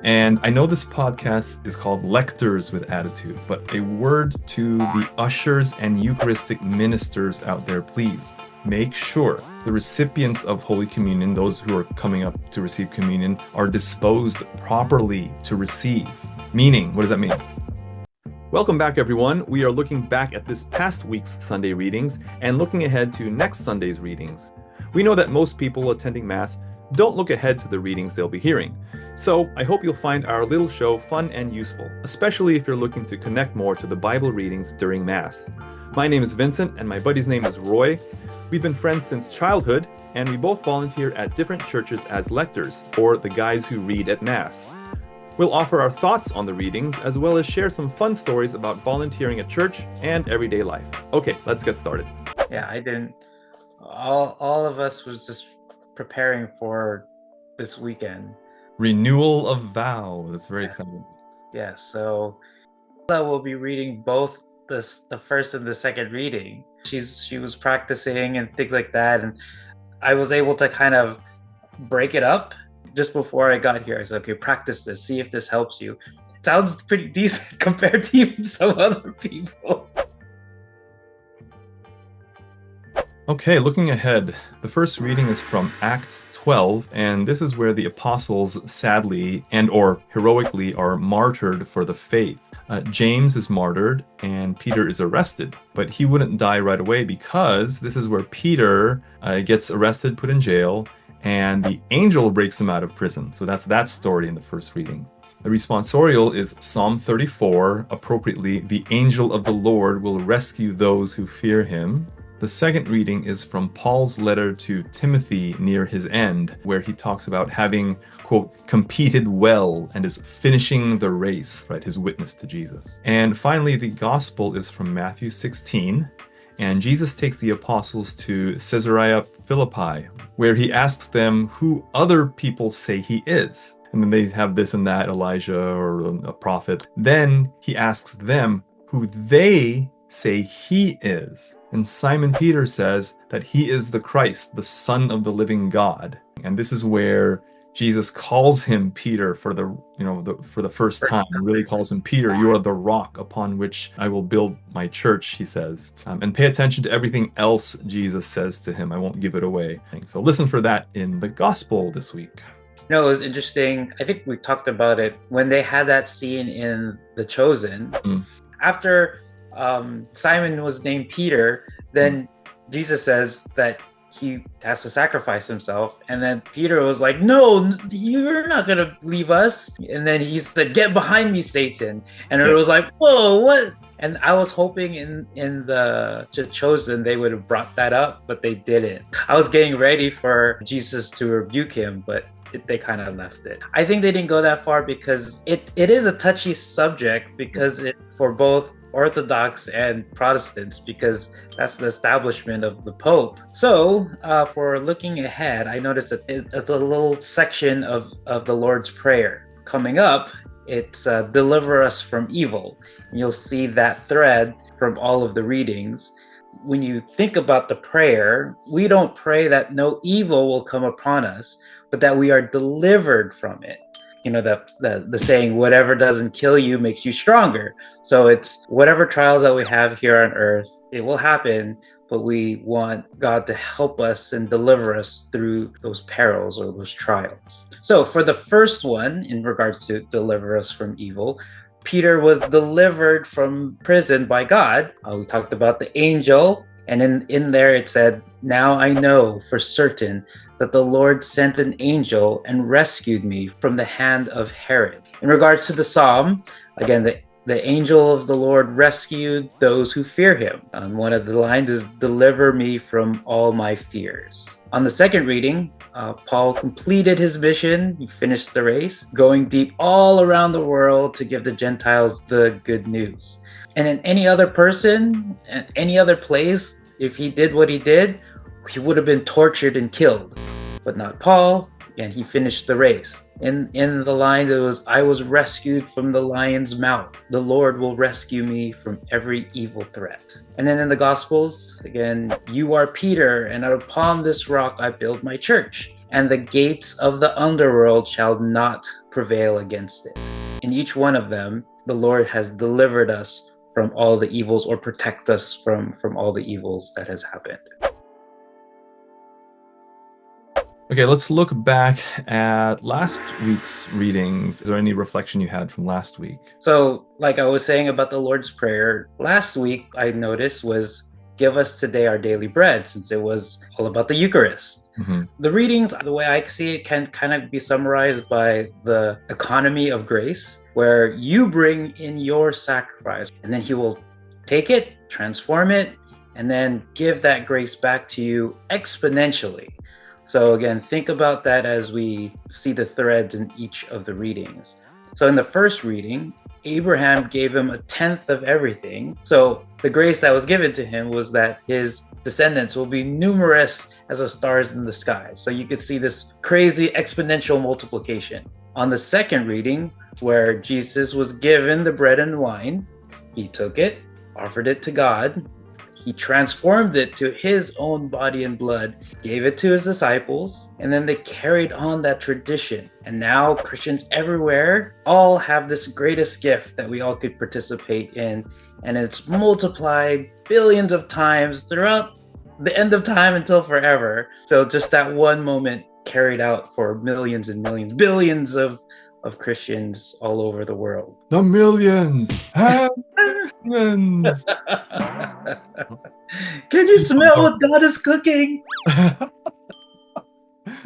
And I know this podcast is called Lectors with Attitude, but a word to the ushers and Eucharistic ministers out there, please. Make sure the recipients of Holy Communion, those who are coming up to receive communion, are disposed properly to receive. Meaning, what does that mean? Welcome back, everyone. We are looking back at this past week's Sunday readings and looking ahead to next Sunday's readings. We know that most people attending Mass don't look ahead to the readings they'll be hearing. So I hope you'll find our little show fun and useful, especially if you're looking to connect more to the Bible readings during Mass. My name is Vincent and my buddy's name is Roy. We've been friends since childhood and we both volunteer at different churches as lectors, or the guys who read at Mass. We'll offer our thoughts on the readings as well as share some fun stories about volunteering at church and everyday life. Okay, let's get started. Yeah, I didn't. All of us was just preparing for this weekend. Renewal of vow. That's very exciting. Yeah, so we'll be reading both the first and the second reading. She was practicing and things like that, and I was able to kind of break it up just before I got here. I said, okay, practice this, see if this helps you. It sounds pretty decent compared to even some other people. Okay, looking ahead, the first reading is from Acts 12, and this is where the apostles sadly and/or heroically are martyred for the faith. James is martyred and Peter is arrested, but he wouldn't die right away because this is where Peter gets arrested, put in jail, and the angel breaks him out of prison. So that's that story in the first reading. The responsorial is Psalm 34, appropriately, the angel of the Lord will rescue those who fear him. The second reading is from Paul's letter to Timothy near his end, where he talks about having, quote, competed well and is finishing the race, right, his witness to Jesus. And finally, the gospel is from Matthew 16, and Jesus takes the apostles to Caesarea Philippi, where he asks them who other people say he is. And then they have this and that, Elijah or a prophet. Then he asks them who they say he is. And Simon Peter says that he is the Christ, the Son of the living God. And this is where Jesus calls him Peter for the first time. He really calls him Peter. You are the rock upon which I will build my church, he says. And pay attention to everything else Jesus says to him. I won't give it away. So listen for that in the gospel this week. You know, it was interesting. I think we talked about it when they had that scene in The Chosen. After Simon was named Peter, then Jesus says that he has to sacrifice himself, and then Peter was like, no, you're not gonna leave us. And then he said, get behind me, Satan. And it was like, whoa, what? And I was hoping in the Chosen they would have brought that up, but they didn't. I was getting ready for Jesus to rebuke him, but they kind of left it. I think they didn't go that far because it is a touchy subject, because for both Orthodox and Protestants, because that's the establishment of the Pope. So for looking ahead, I noticed that it's a little section of the Lord's Prayer. Coming up, it's deliver us from evil. And you'll see that thread from all of the readings. When you think about the prayer, we don't pray that no evil will come upon us, but that we are delivered from it. You know, the saying, whatever doesn't kill you makes you stronger. So it's whatever trials that we have here on earth, it will happen, but we want God to help us and deliver us through those perils or those trials. So for the first one, in regards to deliver us from evil, Peter was delivered from prison by God. We talked about the angel, and in there it said, now I know for certain that the Lord sent an angel and rescued me from the hand of Herod. In regards to the psalm, again, the angel of the Lord rescued those who fear him. One of the lines is, deliver me from all my fears. On the second reading, Paul completed his mission. He finished the race, going deep all around the world to give the Gentiles the good news. And in any other person, in any other place, if he did what he did, he would have been tortured and killed. But not Paul, and he finished the race. In the line, it was, I was rescued from the lion's mouth. The Lord will rescue me from every evil threat. And then in the Gospels, again, you are Peter, and upon this rock I build my church. and the gates of the underworld shall not prevail against it. In each one of them, the Lord has delivered us from all the evils, or protect us from all the evils that has happened. Okay, let's look back at last week's readings. Is there any reflection you had from last week? So, like I was saying about the Lord's Prayer, last week I noticed was give us today our daily bread, since it was all about the Eucharist. The readings, the way I see it, can kind of be summarized by the economy of grace, where you bring in your sacrifice, and then he will take it, transform it, and then give that grace back to you exponentially. So again, think about that as we see the threads in each of the readings. So in the first reading, Abraham gave him a tenth of everything. So the grace that was given to him was that his descendants will be numerous as the stars in the sky. So you could see this crazy exponential multiplication. On the second reading, where Jesus was given the bread and wine, he took it, offered it to God, he transformed it to his own body and blood, gave it to his disciples, and then they carried on that tradition. And now Christians everywhere all have this greatest gift that we all could participate in, and it's multiplied billions of times throughout the end of time until forever. So just that one moment carried out for millions and millions, billions of Christians all over the world. The millions! Millions! Can you smell what God is cooking?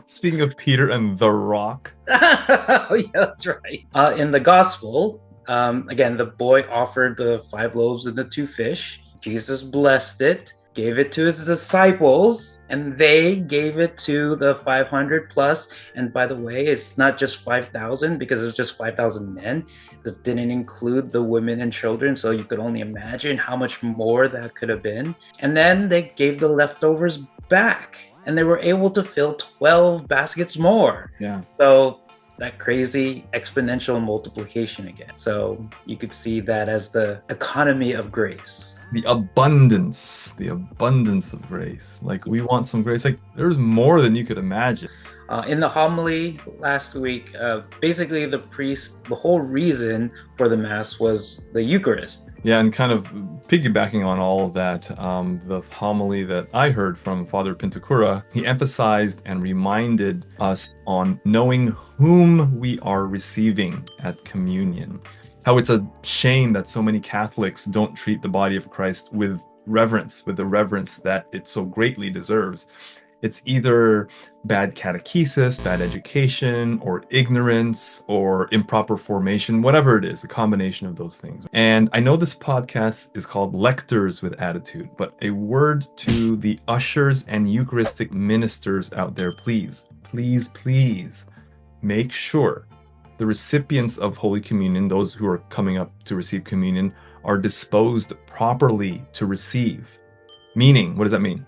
Speaking of Peter and the Rock. Oh, yeah, that's right. In the gospel, again, the boy offered the 5 loaves and the 2 fish. Jesus blessed it, gave it to his disciples, and they gave it to the 500 plus. And by the way, it's not just 5,000, because it was just 5,000 men. That didn't include the women and children, so you could only imagine how much more that could have been. And then they gave the leftovers back, and they were able to fill 12 baskets more. Yeah. So that crazy exponential multiplication again. So you could see that as the economy of grace. The abundance of grace. Like, we want some grace. Like, there's more than you could imagine. In the homily last week, basically the whole reason for the Mass was the Eucharist. Yeah, and kind of piggybacking on all of that, the homily that I heard from Father Pintakura, he emphasized and reminded us on knowing whom we are receiving at communion. How it's a shame that so many Catholics don't treat the body of Christ with reverence, with the reverence that it so greatly deserves. It's either bad catechesis, bad education, or ignorance, or improper formation, whatever it is, a combination of those things. And I know this podcast is called Lectors with Attitude, but a word to the ushers and Eucharistic ministers out there, please, please, please make sure the recipients of Holy Communion, those who are coming up to receive communion, are disposed properly to receive. Meaning, what does that mean?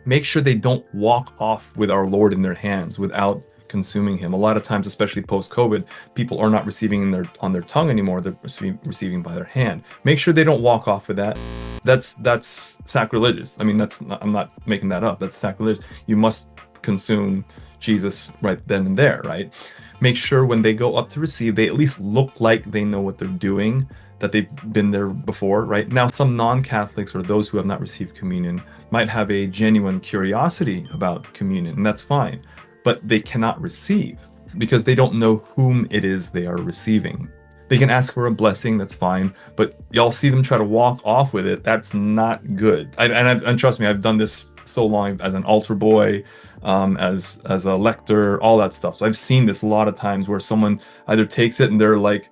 Make sure they don't walk off with our Lord in their hands without consuming him. A lot of times, especially post-COVID, people are not receiving on their tongue anymore. They're receiving by their hand. Make sure they don't walk off with that. That's sacrilegious. I mean, I'm not making that up. That's sacrilegious. You must consume Jesus right then and there, right? Make sure when they go up to receive, they at least look like they know what they're doing, that they've been there before, right? Now, some non-Catholics or those who have not received communion might have a genuine curiosity about communion, and that's fine, but they cannot receive because they don't know whom it is they are receiving. They can ask for a blessing, that's fine, but y'all see them try to walk off with it, that's not good. And trust me, I've done this so long as an altar boy, as a lector, all that stuff. So I've seen this a lot of times where someone either takes it and they're like,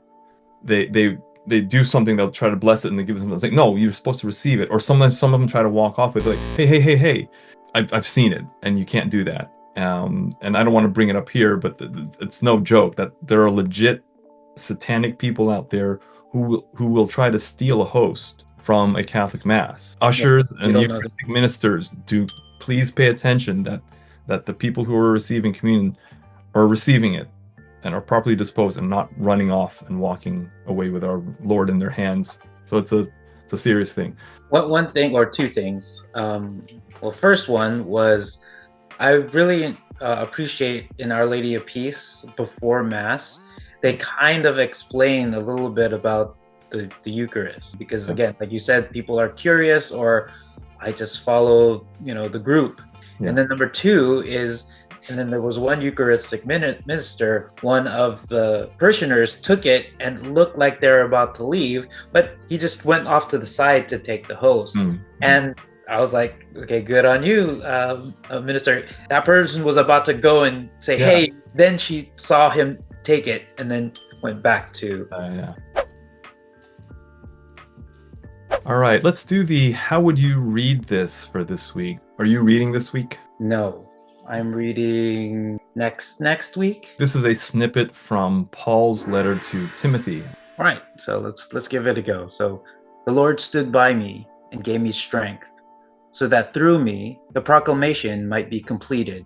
they do something, they'll try to bless it and they give them, it's like, no, you're supposed to receive it. Or some of them try to walk off with it, like, hey, I've seen it and you can't do that. And I don't want to bring it up here, but it's no joke that there are legit satanic people out there who will try to steal a host from a Catholic Mass. Ushers and Eucharistic ministers, do please pay attention that the people who are receiving communion are receiving it and are properly disposed and not running off and walking away with our Lord in their hands. So it's a serious thing. One thing or two things. Well, first one was I really appreciate in Our Lady of Peace before Mass, they kind of explain a little bit about the Eucharist, because again, like you said, people are curious, or I just follow, the group. Yeah. And then number two is, and then there was one Eucharistic minister, one of the parishioners took it and looked like they were about to leave, but he just went off to the side to take the host. And I was like, okay, good on you, minister. That person was about to go and say, hey, then she saw him take it and then went back to... All right, let's do the how would you read this for this week. Are you reading this week? No, I'm reading next week. This is a snippet from Paul's letter to Timothy. All right, so let's give it a go. So, the Lord stood by me and gave me strength, so that through me the proclamation might be completed,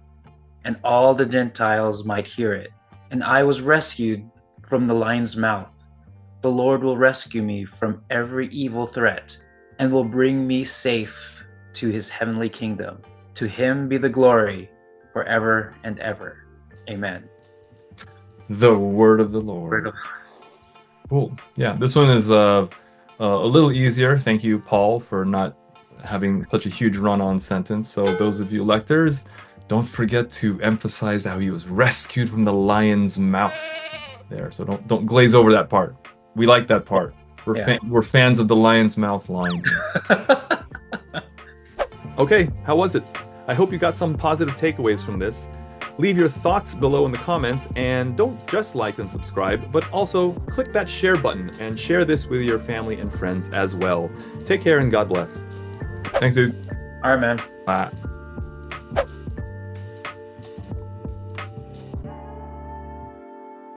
and all the Gentiles might hear it. And I was rescued from the lion's mouth. The Lord will rescue me from every evil threat, and will bring me safe to his heavenly kingdom. To him be the glory forever and ever. Amen. The word of the Lord. Cool. Yeah, this one is a little easier. Thank you, Paul, for not having such a huge run-on sentence. So those of you lectors, don't forget to emphasize how he was rescued from the lion's mouth there. So don't glaze over that part. We like that part. We're fans of the lion's mouth line. Okay, how was it? I hope you got some positive takeaways from this. Leave your thoughts below in the comments, and don't just like and subscribe, but also click that share button and share this with your family and friends as well. Take care and God bless. Thanks, dude. All right, man. Bye.